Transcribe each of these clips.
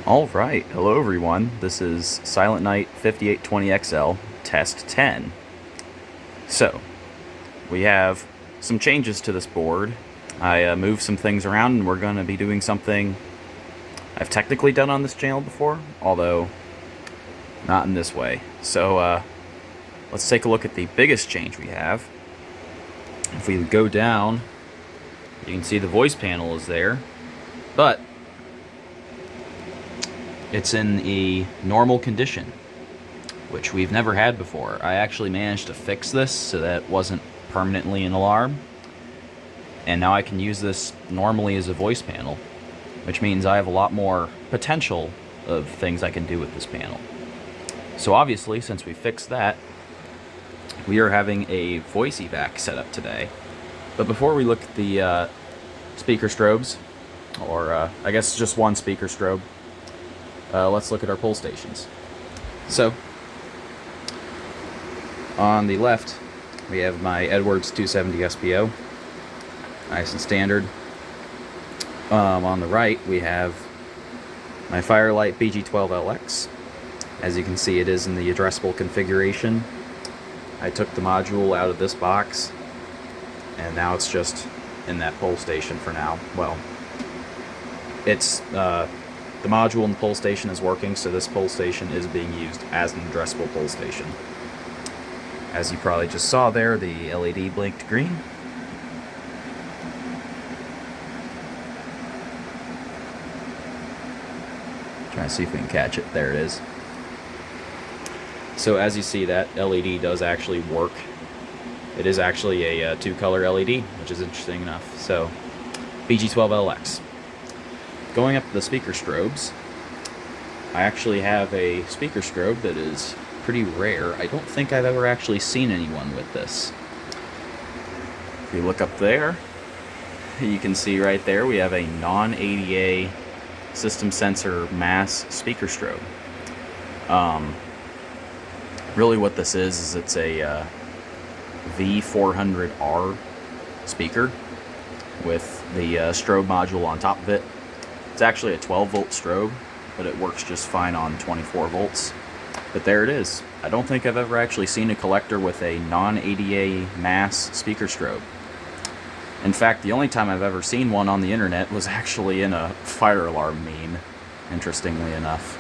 Alright, hello everyone. This is Silent Night 5820XL Test 10. So, we have some changes to this board. I moved some things around and we're going to be doing something I've technically done on this channel before, although not in this way. So, let's take a look at the biggest change we have. If we go down, you can see the voice panel is there, but it's in a normal condition, which we've never had before. I actually managed to fix this so that it wasn't permanently an alarm, and now I can use this normally as a voice panel, which means I have a lot more potential of things I can do with this panel. So obviously, since we fixed that, we are having a voice evac set up today. But before we look at the speaker strobes, or I guess just one speaker strobe, let's look at our pull stations. So, on the left, we have my Edwards 270 SPO, nice and standard. On the right, we have my Firelight BG12LX. As you can see, it is in the addressable configuration. I took the module out of this box, and now it's just in that pull station for now. Well, it's the module and the pull station is working, so this pull station is being used as an addressable pull station. As you probably just saw there, the LED blinked green. Trying to see if we can catch it. There it is. So as you see, that LED does actually work. It is actually a two-color LED, which is interesting enough. So, BG12LX. Going up to the speaker strobes, I actually have a speaker strobe that is pretty rare. I don't think I've ever actually seen anyone with this. If you look up there, you can see right there we have a non-ADA system sensor mass speaker strobe. Really what this is it's a V400R speaker with the strobe module on top of it. It's actually a 12-volt strobe, but it works just fine on 24 volts. But there it is. I don't think I've ever actually seen a collector with a non-ADA mass speaker strobe. In fact, the only time I've ever seen one on the internet was actually in a fire alarm meme, interestingly enough.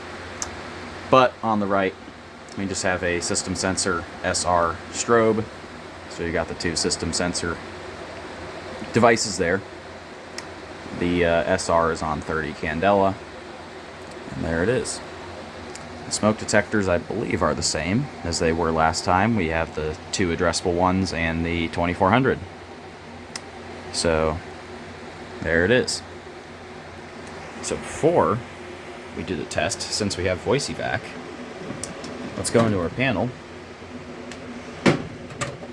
But on the right, we just have a system sensor SR strobe. So you got the two system sensor devices there. The SR is on 30 candela, and there it is. The smoke detectors, I believe, are the same as they were last time. We have the two addressable ones and the 2400. So there it is. So before we do the test, since we have voice evac, let's go into our panel,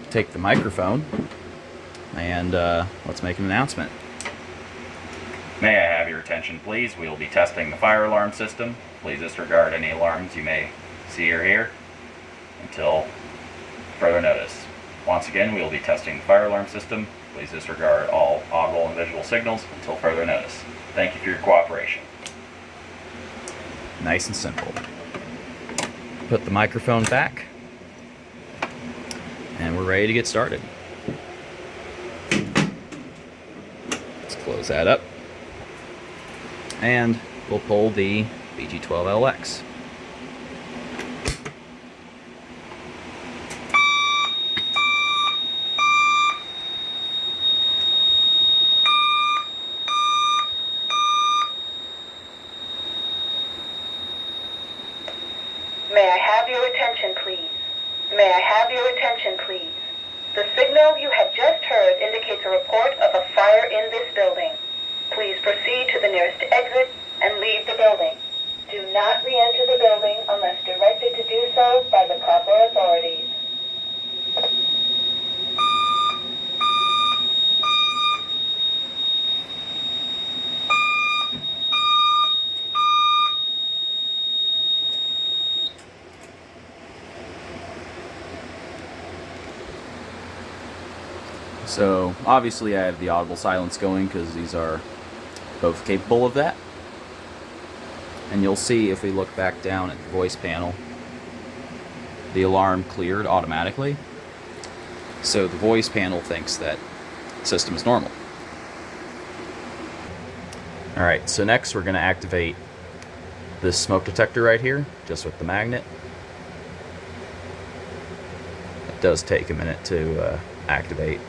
take the microphone, and let's make an announcement. May I have your attention, please? We will be testing the fire alarm system. Please disregard any alarms you may see or hear until further notice. Once again, we will be testing the fire alarm system. Please disregard all audible and visual signals until further notice. Thank you for your cooperation. Nice and simple. Put the microphone back, and we're ready to get started. Let's close that up. And we'll pull the BG12LX. May I have your attention, please? May I have your attention, please? The signal you have just heard indicates a report of a fire in this building. Please proceed to the nearest exit and leave the building. Do not re-enter the building unless directed to do so by the proper authorities. So obviously I have the audible silence going because these are both capable of that. And you'll see if we look back down at the voice panel, the alarm cleared automatically. So the voice panel thinks that the system is normal. Alright, so next we're going to activate this smoke detector right here, just with the magnet. It does take a minute to activate.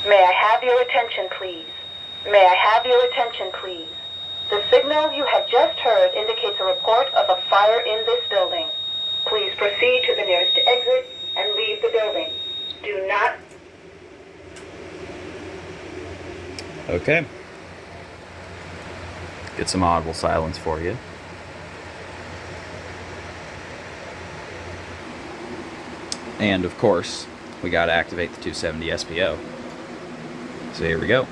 May I have your attention, please? May I have your attention, please? The signal you have just heard indicates a report of a fire in this building. Please proceed to the nearest exit and leave the building. Do not... Okay. Get some audible silence for you. And of course, we got to activate the 270 SPO. So here we go.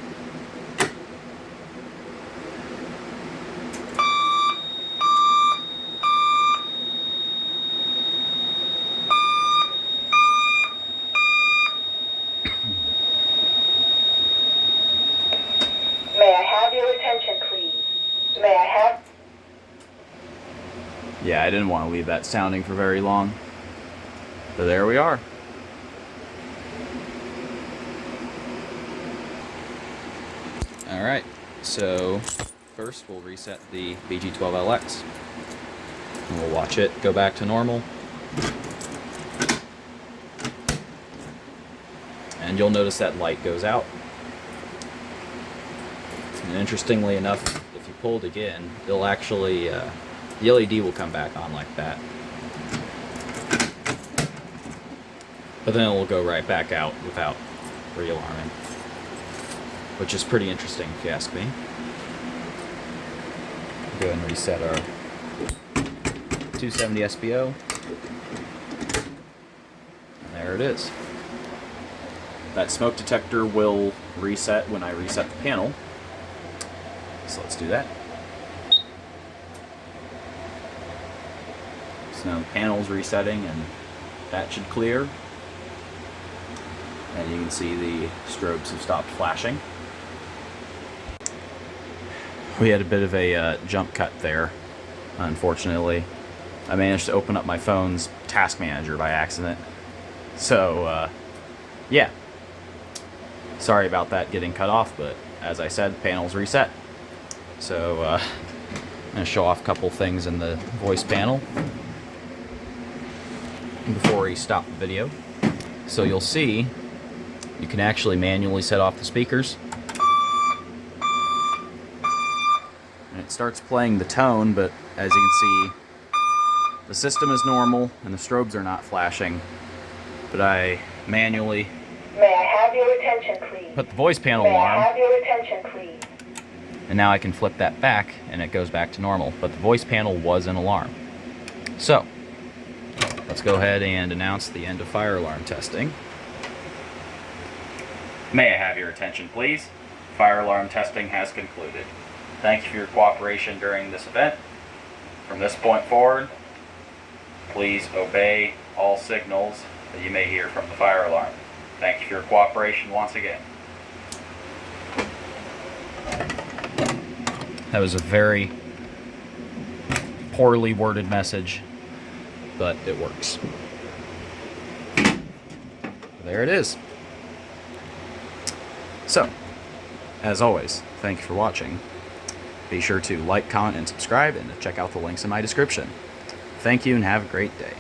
May I have your attention, please? May I have... Yeah, I didn't want to leave that sounding for very long. But there we are. Alright, so first we'll reset the BG12LX. And we'll watch it go back to normal. And you'll notice that light goes out. And interestingly enough, if you pull it again, it'll actually, the LED will come back on like that. But then it will go right back out without re-alarming. Which is pretty interesting if you ask me. Go ahead and reset our 270 SPO. And there it is. That smoke detector will reset when I reset the panel. So let's do that. So now the panel's resetting and that should clear. And you can see the strobes have stopped flashing. We had a bit of a jump cut there, unfortunately. I managed to open up my phone's task manager by accident. So, yeah. Sorry about that getting cut off, but as I said, the panel's reset. So, I'm going to show off a couple things in the voice panel before we stop the video. So you'll see, you can actually manually set off the speakers. And it starts playing the tone, but as you can see, the system is normal and the strobes are not flashing. But I manually May I have your attention, please? put the voice panel May I alarm, have your attention, please? and now I can flip that back and it goes back to normal. But the voice panel was an alarm. So, let's go ahead and announce the end of fire alarm testing. May I have your attention, please? Fire alarm testing has concluded. Thank you for your cooperation during this event. From this point forward, please obey all signals that you may hear from the fire alarm. Thank you for your cooperation once again. That was a very poorly worded message, but it works. There it is. So, as always, thank you for watching. Be sure to like, comment, and subscribe, and to check out the links in my description. Thank you, and have a great day.